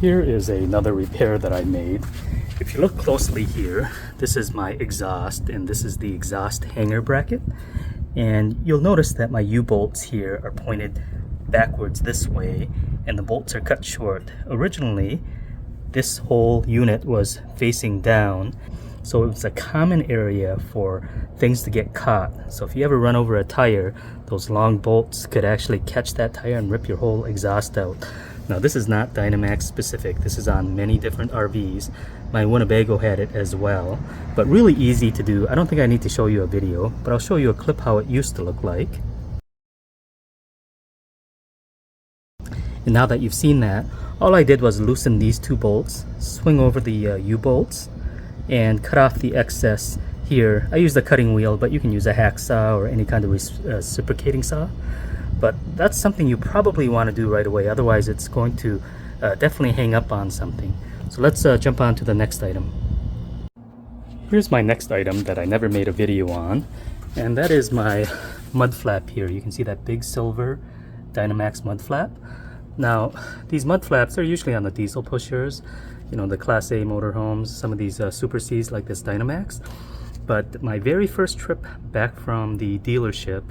Here is another repair that I made. If you look closely here, this is my exhaust and this is the exhaust hanger bracket. And you'll notice that my U-bolts here are pointed backwards this way and the bolts are cut short. Originally, this whole unit was facing down, so it was a common area for things to get caught. So if you ever run over a tire, those long bolts could actually catch that tire and rip your whole exhaust out. Now this is not Dynamax specific, this is on many different RVs. My Winnebago had it as well, but really easy to do. I don't think I need to show you a video, but I'll show you a clip how it used to look like. And now that you've seen that, all I did was loosen these two bolts, swing over the U-bolts, and cut off the excess here. I used a cutting wheel, but you can use a hacksaw or any kind of reciprocating saw. But that's something you probably want to do right away, otherwise it's going to definitely hang up on something. So let's jump on to the next item. Here's my next item that I never made a video on, and that is my mud flap here. You can see that big silver Dynamax mud flap. Now, these mud flaps are usually on the diesel pushers, you know, the Class A motorhomes, some of these Super Cs like this Dynamax. But my very first trip back from the dealership,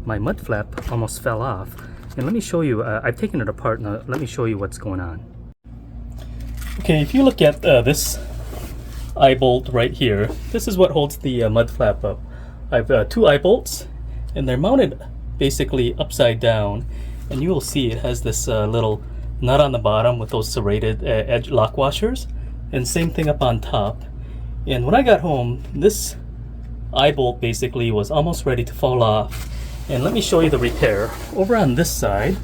my mud flap almost fell off. And let me show you, I've taken it apart, now let me show you what's going on. Okay, if you look at this eye bolt right here, this is what holds the mud flap up. I have two eye bolts, and they're mounted basically upside down. And you will see it has this little nut on the bottom with those serrated edge lock washers, and same thing up on top. And when I got home, this eye bolt basically was almost ready to fall off. And let me show you the repair. Over on this side,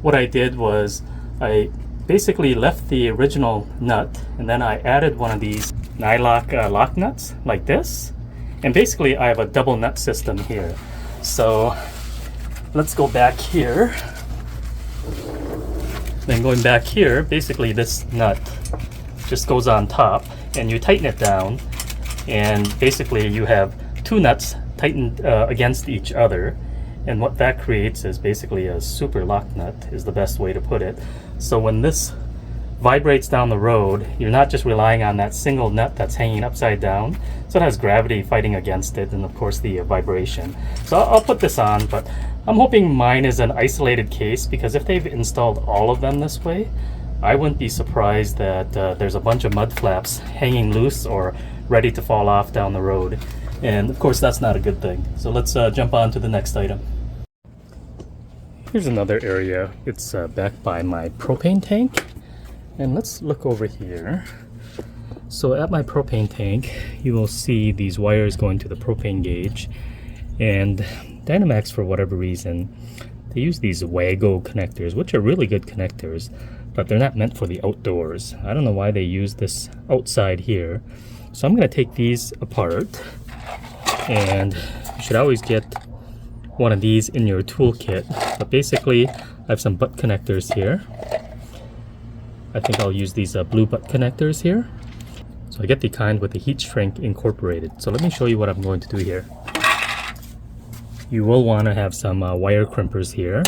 what I did was I basically left the original nut, and then I added one of these nylock lock nuts like this. And basically I have a double nut system here. So let's go back here. Then going back here, basically this nut just goes on top and you tighten it down, and basically you have two nuts tightened against each other, and what that creates is basically a super lock nut is the best way to put it. So when this vibrates down the road, you're not just relying on that single nut that's hanging upside down, so it has gravity fighting against it and of course the vibration. So I'll put this on, but I'm hoping mine is an isolated case, because if they've installed all of them this way, I wouldn't be surprised that there's a bunch of mud flaps hanging loose or ready to fall off down the road. And of course that's not a good thing. So let's jump on to the next item. Here's another area. It's back by my propane tank. And let's look over here. So at my propane tank, you will see these wires going to the propane gauge. And Dynamax, for whatever reason, they use these Wago connectors, which are really good connectors, but they're not meant for the outdoors. I don't know why they use this outside here. So I'm going to take these apart, and you should always get one of these in your toolkit. But basically, I have some butt connectors here. I think I'll use these blue butt connectors here. So I get the kind with the heat shrink incorporated. So let me show you what I'm going to do here. You will want to have some wire crimpers here,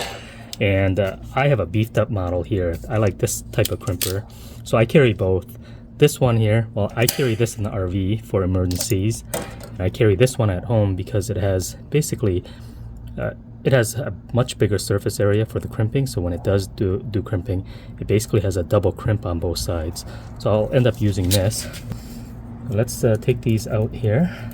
and I have a beefed up model here. I like this type of crimper, so I carry both. This one here, well, I carry this in the RV for emergencies, and I carry this one at home because it has basically it has a much bigger surface area for the crimping, so when it does do crimping, it basically has a double crimp on both sides. So I'll end up using this. Let's take these out here.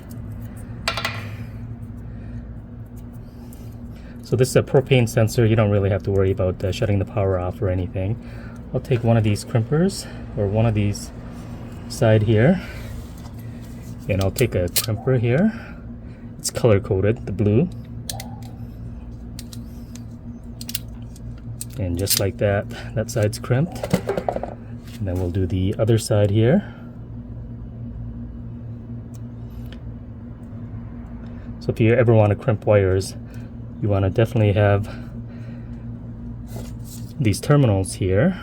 So this is a propane sensor. You don't really have to worry about shutting the power off or anything. I'll take one of these crimpers, or one of these side here, and I'll take a crimper here. It's color coded, the blue. And just like that, that side's crimped. And then we'll do the other side here. So if you ever want to crimp wires, you want to definitely have these terminals here.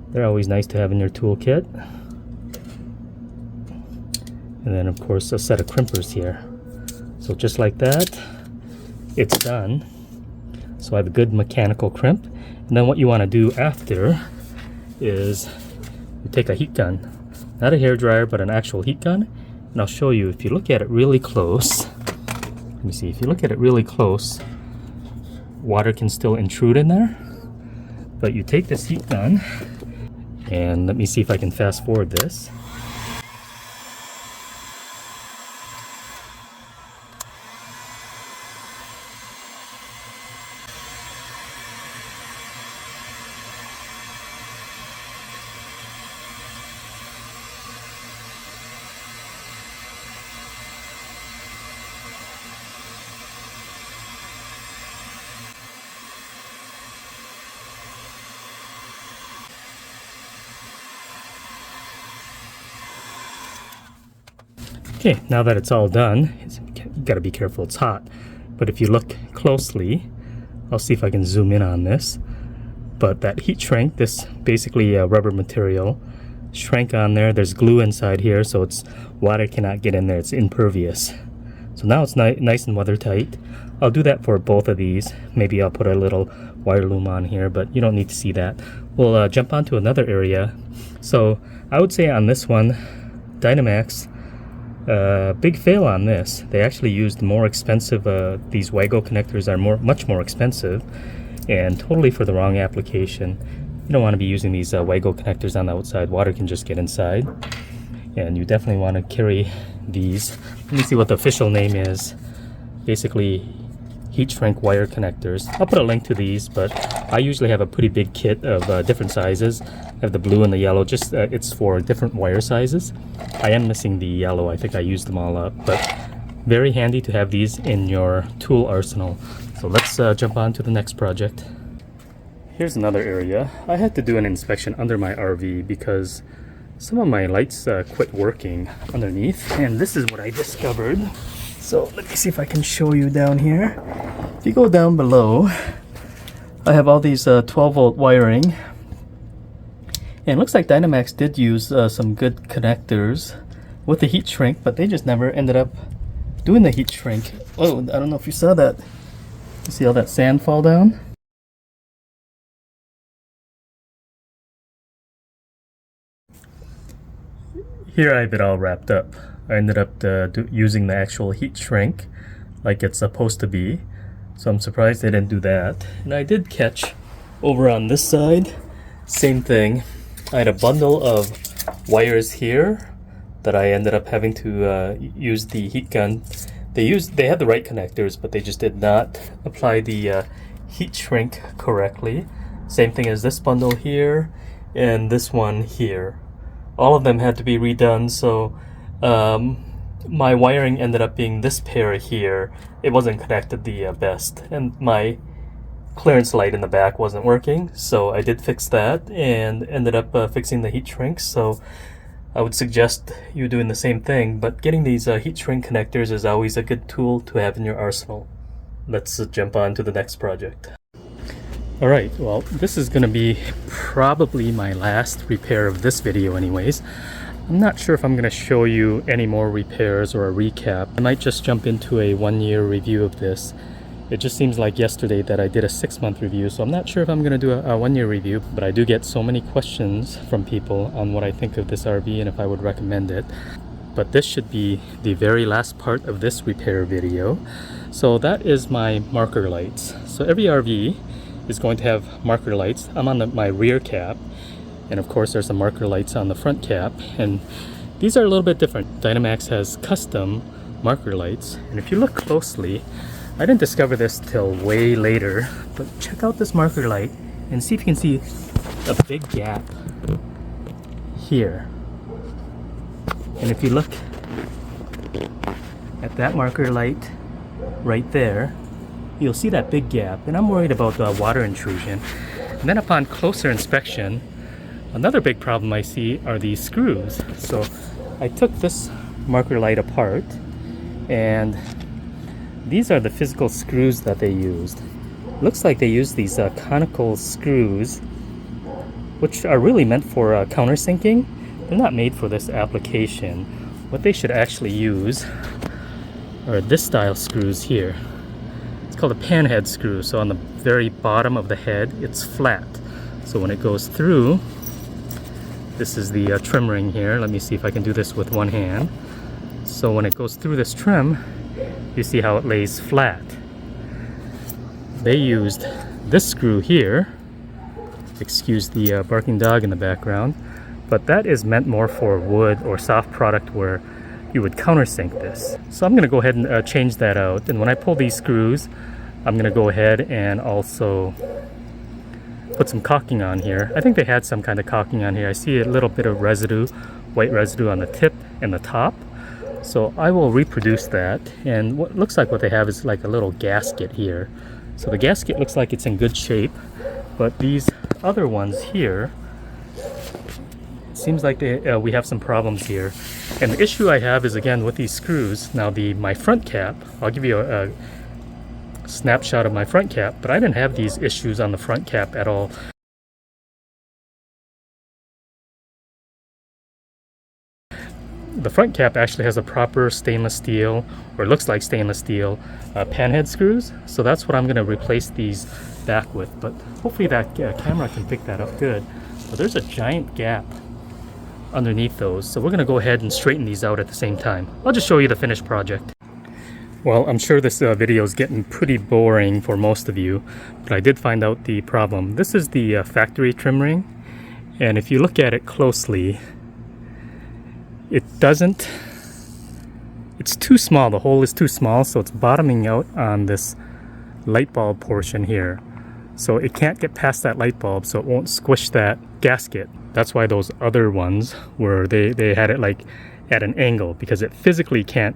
They're always nice to have in your toolkit. And then of course a set of crimpers here. So just like that, it's done. So I have a good mechanical crimp. And then what you want to do after is you take a heat gun, not a hair dryer, but an actual heat gun, and I'll show you. If you look at it really close, let me see, if you look at it really close, water can still intrude in there. But you take this heat gun, and let me see if I can fast forward this. Okay, now that it's all done, you gotta be careful, it's hot. But if you look closely, I'll see if I can zoom in on this. But that heat shrink, this basically rubber material, shrank on there. There's glue inside here, so it's water cannot get in there, it's impervious. So now it's nice and weather tight. I'll do that for both of these. Maybe I'll put a little wire loom on here, but you don't need to see that. We'll jump onto another area. So I would say on this one, Dynamax, big fail on this. They actually used more expensive, these WAGO connectors are much more expensive, and totally for the wrong application. You don't want to be using these WAGO connectors on the outside. Water can just get inside. And you definitely want to carry these. Let me see what the official name is. Basically, heat shrink wire connectors. I'll put a link to these, but I usually have a pretty big kit of different sizes. I have the blue and the yellow, just it's for different wire sizes. I am missing the yellow, I think I used them all up, but very handy to have these in your tool arsenal. So let's jump on to the next project. Here's another area. I had to do an inspection under my RV because some of my lights quit working underneath, and this is what I discovered. So let me see if I can show you down here. If you go down below, I have all these 12-volt wiring. And it looks like Dynamax did use some good connectors with the heat shrink, but they just never ended up doing the heat shrink. Oh, I don't know if you saw that. You see all that sand fall down? Here I have it all wrapped up. I ended up using the actual heat shrink like it's supposed to be. So I'm surprised they didn't do that. And I did catch over on this side, same thing. I had a bundle of wires here that I ended up having to use the heat gun. They had the right connectors, but they just did not apply the heat shrink correctly. Same thing as this bundle here and this one here. All of them had to be redone, so my wiring ended up being this pair here. It wasn't connected the best, and my clearance light in the back wasn't working, so I did fix that and ended up fixing the heat shrink. So I would suggest you doing the same thing, but getting these heat shrink connectors is always a good tool to have in your arsenal. Let's jump on to the next project. Alright, well, this is going to be probably my last repair of this video anyways. I'm not sure if I'm going to show you any more repairs or a recap. I might just jump into a 1-year review of this. It just seems like yesterday that I did a 6-month review, so I'm not sure if I'm going to do a 1-year review, but I do get so many questions from people on what I think of this RV and if I would recommend it. But this should be the very last part of this repair video. So that is my marker lights. So every RV is going to have marker lights. I'm on my rear cap, and of course there's some marker lights on the front cap, and these are a little bit different. Dynamax has custom marker lights, and if you look closely, I didn't discover this till way later, but check out this marker light and see if you can see a big gap here. And if you look at that marker light right there, you'll see that big gap, and I'm worried about the water intrusion. And then upon closer inspection, another big problem I see are these screws. So I took this marker light apart, and these are the physical screws that they used. Looks like they used these conical screws, which are really meant for countersinking. They're not made for this application. What they should actually use are this style screws here. It's called a panhead screw. So on the very bottom of the head, it's flat. So when it goes through, This is the trim ring here. Let me see if I can do this with one hand. So when it goes through this trim, you see how it lays flat. They used this screw here. Excuse the barking dog in the background. But that is meant more for wood or soft product where you would countersink this. So I'm going to go ahead and change that out. And when I pull these screws, I'm going to go ahead and also put some caulking on here. I think they had some kind of caulking on here. I see a little bit of residue, white residue on the tip and the top. So I will reproduce that. And what looks like what they have is like a little gasket here. So the gasket looks like it's in good shape, but these other ones here, seems like we have some problems here. And the issue I have is again with these screws. Now my front cap, I'll give you a snapshot of my front cap, but I didn't have these issues on the front cap at all. The front cap actually has a proper stainless steel, or looks like stainless steel, panhead screws. So that's what I'm going to replace these back with. But hopefully that camera can pick that up good. But there's a giant gap underneath those, so we're going to go ahead and straighten these out at the same time. I'll just show you the finished project. Well, I'm sure this video is getting pretty boring for most of you, but I did find out the problem. This is the factory trim ring, and if you look at it closely, it's too small. The hole is too small, so it's bottoming out on this light bulb portion here. So it can't get past that light bulb, so it won't squish that gasket. That's why those other ones were, they had it like at an angle, because it physically can't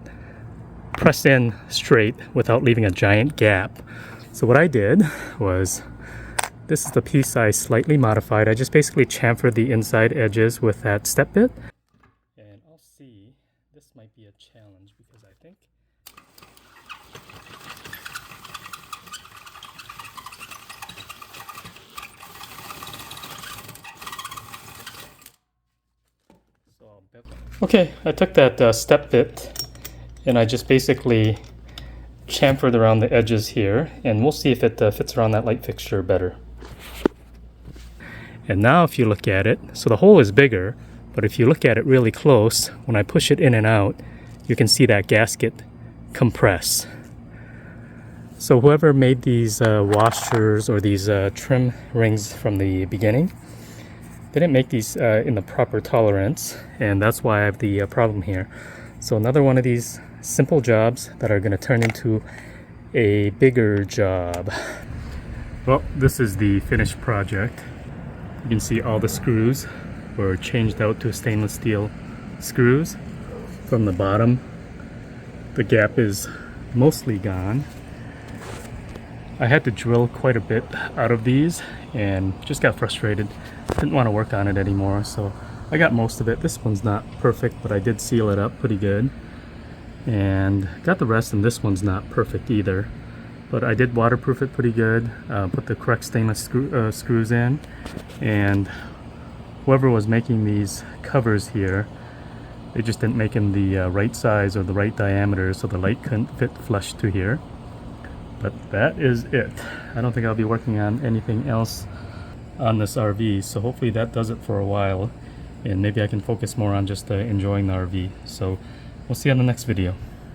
press in straight without leaving a giant gap. So what I did was, this is the piece I slightly modified. I just basically chamfered the inside edges with that step bit. And I'll see, this might be a challenge because I think okay, I took that step bit and I just basically chamfered around the edges here, and we'll see if it fits around that light fixture better. And now if you look at it, so the hole is bigger, but if you look at it really close, when I push it in and out, you can see that gasket compress. So whoever made these washers or these trim rings from the beginning, they didn't make these in the proper tolerance, and that's why I have the problem here. So another one of these simple jobs that are going to turn into a bigger job. Well, this is the finished project. You can see all the screws were changed out to stainless steel screws. From the bottom, the gap is mostly gone. I had to drill quite a bit out of these and just got frustrated. Didn't want to work on it anymore, so I got most of it. This one's not perfect, but I did seal it up pretty good. And got the rest, and this one's not perfect either. But I did waterproof it pretty good, put the correct stainless screws in, and whoever was making these covers here, they just didn't make them the right size or the right diameter, so the light couldn't fit flush to here. But that is it. I don't think I'll be working on anything else on this RV, so hopefully that does it for a while, and maybe I can focus more on just enjoying the RV. So we'll see you on the next video.